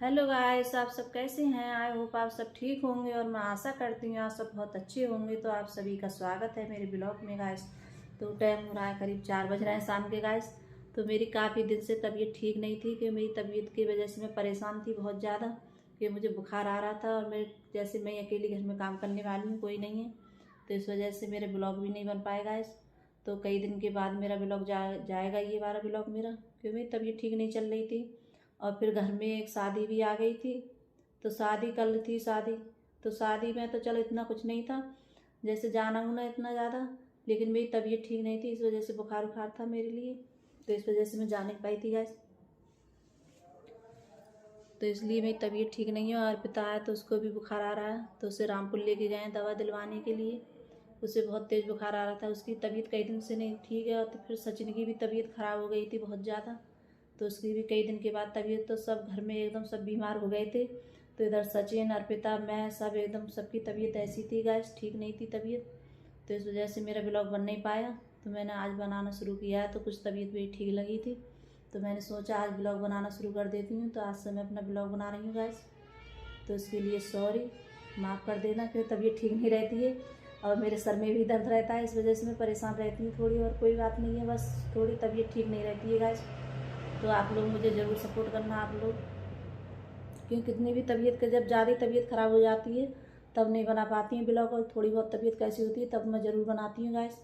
Hello guys, आप सब कैसे हैं। आई होप आप सब ठीक होंगे और मैं आशा करती हूँ आप सब बहुत अच्छे होंगे। तो आप सभी का स्वागत है मेरे ब्लॉग में गाइस। तो टाइम हो रहा है, करीब 4 बज रहे हैं शाम के गाइस। तो मेरी काफ़ी दिन से तबीयत ठीक नहीं थी कि मेरी तबीयत की वजह से मैं परेशान थी बहुत ज़्यादा कि मुझे बुखार आ रहा था। और मैं जैसे मैं अकेली घर में काम करने वाली हूँ, कोई नहीं है, तो इस वजह से मेरे ब्लॉग भी नहीं बन पाए गाइस। तो कई दिन के बाद मेरा ब्लॉग जाएगा, ये वाला ब्लॉग मेरा, क्योंकि मेरी तबीयत ठीक नहीं चल रही थी। और फिर घर में एक शादी भी आ गई थी, तो शादी कल थी शादी। तो शादी में तो चलो इतना कुछ नहीं था, जैसे जाना होना इतना ज़्यादा, लेकिन मेरी तबीयत ठीक नहीं थी, इस वजह से बुखार उखार था मेरे लिए, तो इस वजह से मैं जा नहीं पाई थी गैस। तो इसलिए मेरी तबीयत ठीक नहीं है। और पिता है तो उसको भी बुखार आ रहा है, तो उसे रामपुर लेके गए हैं दवा दिलवाने के लिए। उसे बहुत तेज़ बुखार आ रहा था, उसकी तबीयत कई दिन से नहीं ठीक है। और तो फिर सचिन की भी तबीयत ख़राब हो गई थी बहुत ज़्यादा, तो उसकी भी कई दिन के बाद तबीयत, तो सब घर में एकदम सब बीमार हो गए थे। तो इधर सचिन, अर्पिता, मैं सब एकदम सबकी तबीयत ऐसी थी गैस, ठीक नहीं थी तबीयत। तो इस वजह से मेरा ब्लॉग बन नहीं पाया। तो मैंने आज बनाना शुरू किया है, तो कुछ तबीयत भी ठीक लगी थी, तो मैंने सोचा आज ब्लॉग बनाना शुरू कर देती हूँ। तो आज से मैं अपना ब्लॉग बना रही हूँ गैस। तो इसके लिए सॉरी, माफ़ कर देना, फिर तबीयत ठीक नहीं रहती है और मेरे सर में भी दर्द रहता है, इस वजह से मैं परेशान रहती हूँ थोड़ी। और कोई बात नहीं है, बस थोड़ी तबीयत ठीक नहीं रहती है गैस। तो आप लोग मुझे ज़रूर सपोर्ट करना, आप लोग, क्योंकि कितनी भी तबीयत का, जब ज़्यादा तबीयत ख़राब हो जाती है तब नहीं बना पाती हूँ ब्लॉग, और थोड़ी बहुत तबीयत कैसी होती है तब मैं ज़रूर बनाती हूँ गैस।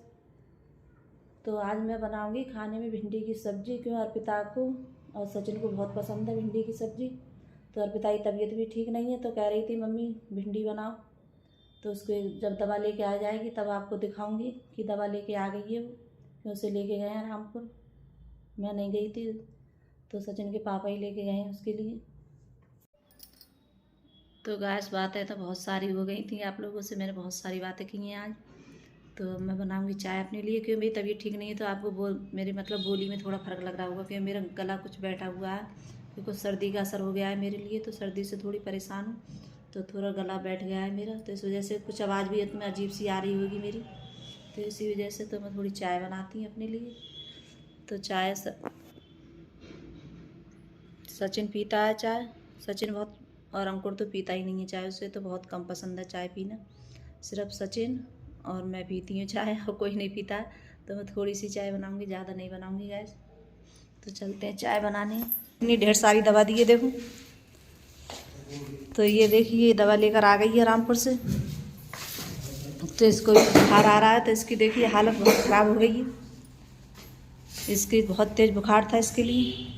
तो आज मैं बनाऊँगी खाने में भिंडी की सब्ज़ी, क्यों अर्पिता को और सचिन को बहुत पसंद है भिंडी की सब्ज़ी। तो अर्पिता की तबीयत भी ठीक नहीं है, तो कह रही थी मम्मी भिंडी बनाओ। तो उसके जब दवा लेके आ जाएगी तब आपको दिखाऊंगी कि दवा लेके आ गई है वो, कि उसे लेके गए हैं रामपुर, मैं नहीं गई थी। तो सचिन के पापा ही लेके गए हैं उसके लिए। तो गैस बातें तो बहुत सारी हो गई थी, आप लोगों से मैंने बहुत सारी बातें की हैं आज। तो मैं बनाऊंगी चाय अपने लिए, क्योंकि मेरी तबीयत ठीक नहीं है। तो आपको मेरे मतलब बोली में थोड़ा फ़र्क लग रहा होगा, क्योंकि मेरा गला कुछ बैठा हुआ है, क्योंकि कुछ सर्दी का असर हो गया है मेरे लिए, तो सर्दी से थोड़ी परेशान हूँ। तो थोड़ा गला बैठ गया है मेरा, तो इस वजह से कुछ आवाज़ भी इतनी अजीब सी आ रही होगी मेरी। तो इसी वजह से तो मैं थोड़ी चाय बनाती हूँ अपने लिए। तो चाय सचिन पीता है चाय, सचिन बहुत, और अंकुर तो पीता ही नहीं है चाय, उसे तो बहुत कम पसंद है चाय पीना, सिर्फ सचिन और मैं पीती हूँ चाय, और कोई नहीं पीता। तो मैं थोड़ी सी चाय बनाऊँगी, ज़्यादा नहीं बनाऊँगी गैस। तो चलते हैं चाय बनाने। इतनी ढेर सारी दवा दी है देखो। तो ये देखिए, ये दवा लेकर आ गई है रामपुर से। तो इसको भी बुखार आ रहा है, तो इसकी देखिए हालत बहुत ख़राब हो गई है, इसकी बहुत तेज़ बुखार था इसके लिए।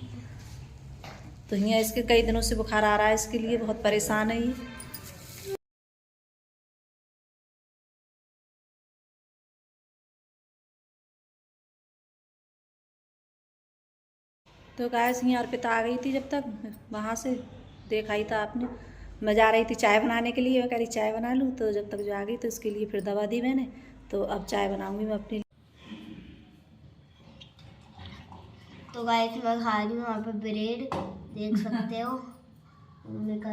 तो यहाँ इसके कई दिनों से बुखार आ रहा है, इसके लिए बहुत परेशान है ये। तो गैस यहाँ अर्पिता आ गई थी, जब तक वहाँ से देखा ही था आपने, मैं जा रही थी चाय बनाने के लिए, मैं कह रही चाय बना लूँ। तो जब तक जो आ गई तो इसके लिए फिर दवा दी मैंने। तो अब चाय बनाऊँगी मैं अपने लिए। तो गाइस मैं खा रही हूँ वहाँ पे ब्रेड, देख सकते हो।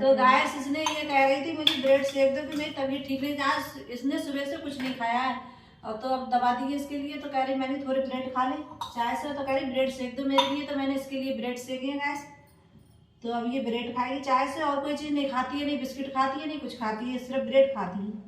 तो गाइस इसने ये कह रही थी मुझे ब्रेड सेक दो, कि मेरी तबीयत ठीक नहीं, आज इसने सुबह से कुछ नहीं खाया है। और तो अब दवा दी है इसके लिए, तो कह रही मैंने थोड़े ब्रेड खा ले चाय से, तो कह रही ब्रेड सेक दो मेरे लिए। तो मैंने इसके लिए ब्रेड सेके हैं गैस। तो अब ये ब्रेड खाएगी चाय से, और कोई चीज़ नहीं खाती है, नहीं बिस्किट खाती है, नहीं कुछ खाती है, सिर्फ ब्रेड खाती है।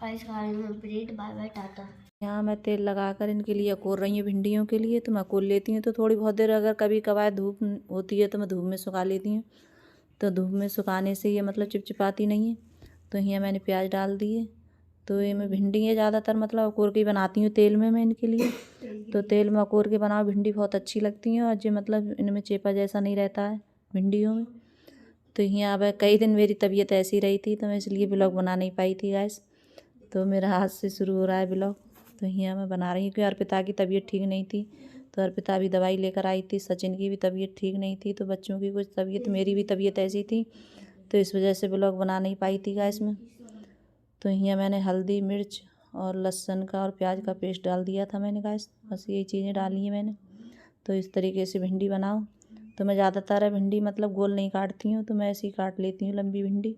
गाइस खा रही हूँ ब्रेड। Bye bye Tata. यहाँ मैं तेल लगाकर इनके लिए अकोर रही हूँ भिंडियों के लिए। तो मैं अकोर लेती हूँ, तो थोड़ी बहुत देर अगर कभी कभार धूप होती है तो मैं धूप में सुखा लेती हूँ। तो धूप में सुखाने से ये मतलब चिपचिपाती नहीं है। तो यहाँ मैंने प्याज डाल दिए। तो ये मैं भिंडी है ज़्यादातर मतलब अकोर की बनाती हूँ तेल में मैं इनके लिए। तो तेल में अकोर के बनाओ भिंडी बहुत अच्छी लगती है, और जो मतलब इनमें चेपा जैसा नहीं रहता है भिंडियों में। तो यहाँ अब कई दिन मेरी तबीयत ऐसी रही थी, तो मैं इसलिए ब्लॉग बना नहीं पाई थी गैस। तो मेरा आज से शुरू हो रहा है ब्लॉग। तो यहाँ मैं बना रही हूँ, क्योंकि अर्पिता की तबीयत ठीक नहीं थी। तो अर्पिता भी दवाई लेकर आई थी, सचिन की भी तबीयत ठीक नहीं थी, तो बच्चों की कुछ तबीयत, मेरी भी तबीयत ऐसी थी, तो इस वजह से ब्लॉग बना नहीं पाई थी गैस में। तो यहाँ मैंने हल्दी, मिर्च और लहसुन का और प्याज का पेस्ट डाल दिया था मैंने गैस, बस यही चीज़ें डाली हैं मैंने। तो इस तरीके से भिंडी बनाओ। तो मैं ज़्यादातर भिंडी मतलब गोल नहीं काटती हूँ, तो मैं ऐसे ही काट लेती हूँ लंबी भिंडी।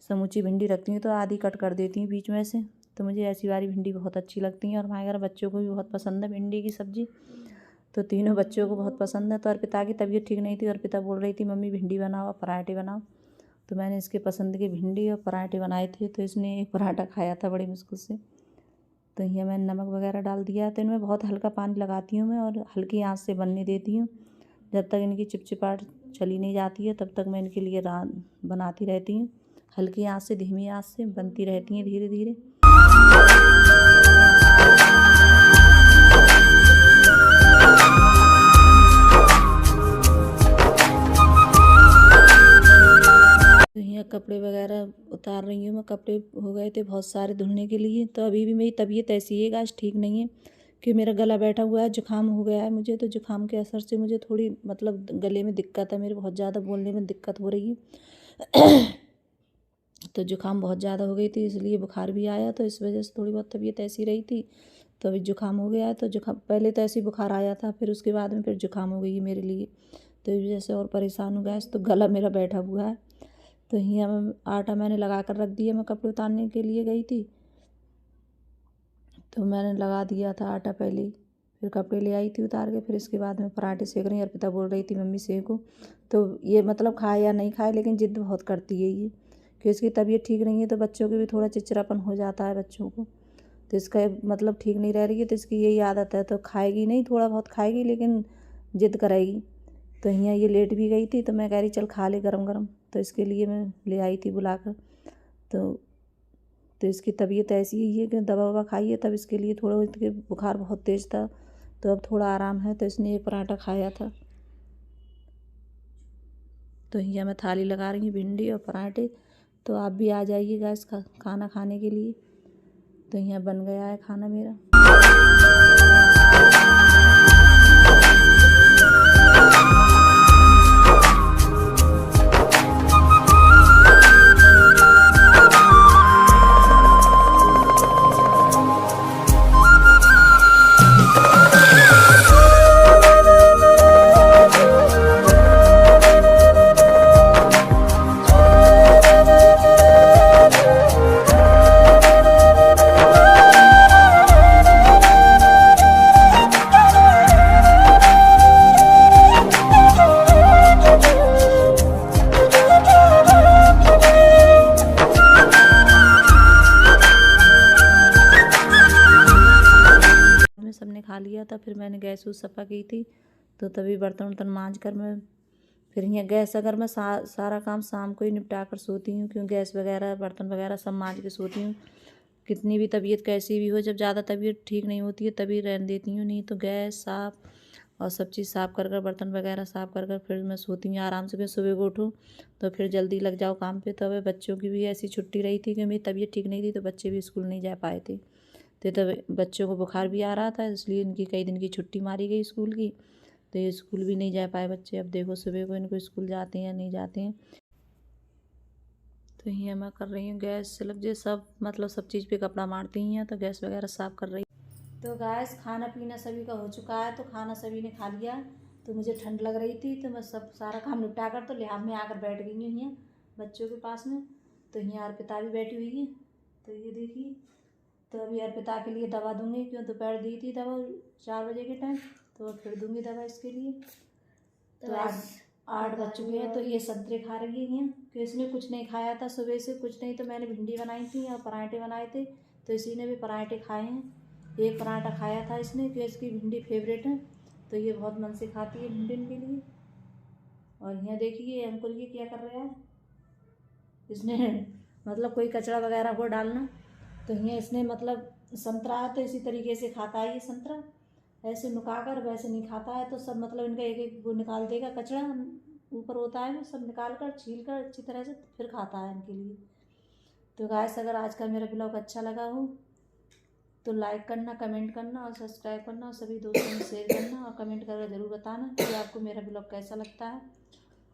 समूची भिंडी रखती हूँ तो आधी कट कर देती हूँ बीच में से, तो मुझे ऐसी वाली भिंडी बहुत अच्छी लगती है और हमारे घर बच्चों को भी बहुत पसंद है भिंडी की सब्ज़ी। तो तीनों बच्चों को बहुत पसंद है। तो अर्पिता की तबीयत ठीक नहीं थी, अर्पिता बोल रही थी मम्मी भिंडी बनाओ, पराठे बनाओ। तो मैंने इसके पसंद की भिंडी और पराठे बनाए थे। तो इसने एक पराठा खाया था बड़ी मुश्किल से। तो ये मैंने नमक वगैरह डाल दिया। तो इनमें बहुत हल्का पानी लगाती हूँ मैं और हल्की आंच से बनने देती हूँ। जब तक इनकी चिपचिपाहट चली नहीं जाती है तब तक मैं इनके लिए बनाती रहती हूँ। हल्की आंच से, धीमी आंच से बनती रहती हैं धीरे धीरे। तो यहाँ कपड़े वगैरह उतार रही हूँ मैं। कपड़े हो गए थे बहुत सारे धुलने के लिए। तो अभी भी मेरी तबीयत ऐसी है आज, ठीक नहीं है कि मेरा गला बैठा हुआ है, जुकाम हो गया है मुझे। तो जुकाम के असर से मुझे थोड़ी मतलब गले में दिक्कत है, मेरे बहुत ज़्यादा बोलने में दिक्कत हो रही है। तो जुकाम बहुत ज़्यादा हो गई थी, इसलिए बुखार भी आया। तो इस वजह से थोड़ी बहुत तबीयत ऐसी रही थी। तो अभी जुकाम हो गया है। तो जुकाम पहले तो ऐसे ही बुखार आया था, फिर उसके बाद में फिर जुकाम हो गई है मेरे लिए। तो इस वजह से और परेशान हो गया। तो गला मेरा बैठा हुआ है। तो यहाँ आटा मैंने लगा कर रख दिया। मैं कपड़े उतारने के लिए गई थी तो मैंने लगा दिया था आटा पहले ही। फिर कपड़े ले आई थी उतार के। फिर इसके बाद में पराठे सेक रही। अर्पिता बोल रही थी मम्मी सेको। तो ये मतलब खाए या नहीं खाए, लेकिन जिद बहुत करती है ये कि इसकी तबीयत ठीक नहीं है। तो बच्चों के भी थोड़ा चिड़चिड़ापन हो जाता है बच्चों को। तो इसका मतलब ठीक नहीं रह रही है। तो इसकी यही आदत है, तो खाएगी नहीं, थोड़ा बहुत खाएगी लेकिन जिद करेगी। तो यहाँ ये लेट भी गई थी। तो मैं कह रही चल खा ले गरम गरम। तो इसके लिए मैं ले आई थी बुलाकर। तो इसकी तबीयत ऐसी ही है कि दवा ववा खाई है, तब इसके लिए थोड़ा इसके बुखार बहुत तेज़ था। तो अब थोड़ा आराम है। तो इसने एक पराठा खाया था। तो यहाँ मैं थाली लगा रही हूँ भिंडी और पराठे। तो आप भी आ जाइएगा इसका खाना खाने के लिए। तो यहाँ बन गया है खाना मेरा। सबने खा लिया था। फिर मैंने गैस वूस सफ़ा की थी। तो तभी बर्तन वर्तन मांज कर मैं फिर यहाँ गैस अगर मैं सारा काम शाम को ही निपटा कर सोती हूँ, क्योंकि गैस वगैरह बर्तन वगैरह सब मांज के सोती हूँ। कितनी भी तबीयत कैसी भी हो, जब ज़्यादा तबीयत ठीक नहीं होती है तभी रहने देती हूँ। नहीं तो गैस साफ़ और सब चीज़ साफ़ कर कर, बर्तन वगैरह साफ़ कर कर फिर मैं सोती हूँ आराम से। फिर सुबह को उठूँ तो फिर जल्दी लग जाओ काम पे। तो अब बच्चों की भी ऐसी छुट्टी रही थी कि मेरी तबीयत ठीक नहीं थी, तो बच्चे भी स्कूल नहीं जा पाए थे। तो तब बच्चों को बुखार भी आ रहा था, इसलिए इनकी कई दिन की छुट्टी मारी गई स्कूल की। तो ये स्कूल भी नहीं जा पाए बच्चे। अब देखो सुबह को इनको स्कूल जाते हैं या नहीं जाते हैं। तो यहाँ मैं कर रही हूँ गैस स्लैब जो सब मतलब सब चीज़ पे कपड़ा मारती हैं। तो गैस वगैरह साफ़ कर रही। तो गैस खाना पीना सभी का हो चुका है। तो खाना सभी ने खा लिया। तो मुझे ठंड लग रही थी, तो मैं सब सारा काम निपटा कर तो लिहाज में आकर बैठ गई हूँ यहाँ बच्चों के पास में। तो यहाँ अर्पिता भी बैठी हुई है। तो ये देखिए, तो अभी अर्पिता के लिए दवा दूंगी, क्यों दोपहर दी थी दवा 4 बजे के टाइम। तो फिर दूंगी दवा इसके लिए। तो 8 बज चुके हैं। तो ये संतरे खा रही है कि इसने कुछ नहीं खाया था सुबह से, कुछ नहीं। तो मैंने भिंडी बनाई थी और पराठे बनाए थे, तो इसी ने भी पराठे खाए हैं। एक पराठा खाया था इसने, कि इसकी भिंडी फेवरेट है। तो ये बहुत मन से खाती है भिंडी के लिए। और यहाँ देखिए अंकुर ये क्या कर रहा है, इसने मतलब कोई कचरा वगैरह को डालना। तो यहाँ इसने मतलब संतरा है तो इसी तरीके से खाता है ये संतरा, ऐसे नुका कर, वैसे नहीं खाता है। तो सब मतलब इनका एक एक वो निकाल देगा, कचरा ऊपर होता है वो सब निकाल कर छील कर अच्छी तरह से फिर खाता है इनके लिए। तो गाइस अगर आज का मेरा ब्लॉग अच्छा लगा हो तो लाइक करना, कमेंट करना और सब्सक्राइब करना और सभी दोस्तों में शेयर करना और कमेंट करके ज़रूर बताना कि आपको मेरा ब्लॉग कैसा लगता है।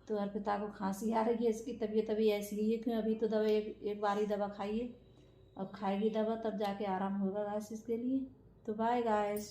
तो अर्पिता को खांसी आ रही है, इसकी तबीयत अभी ऐसी ही है कि अभी तो दवा एक बार ही दवा खाई है। अब खाएगी दवा तब जाके आराम होगा गाइस इसके लिए। तो बाय गाइस।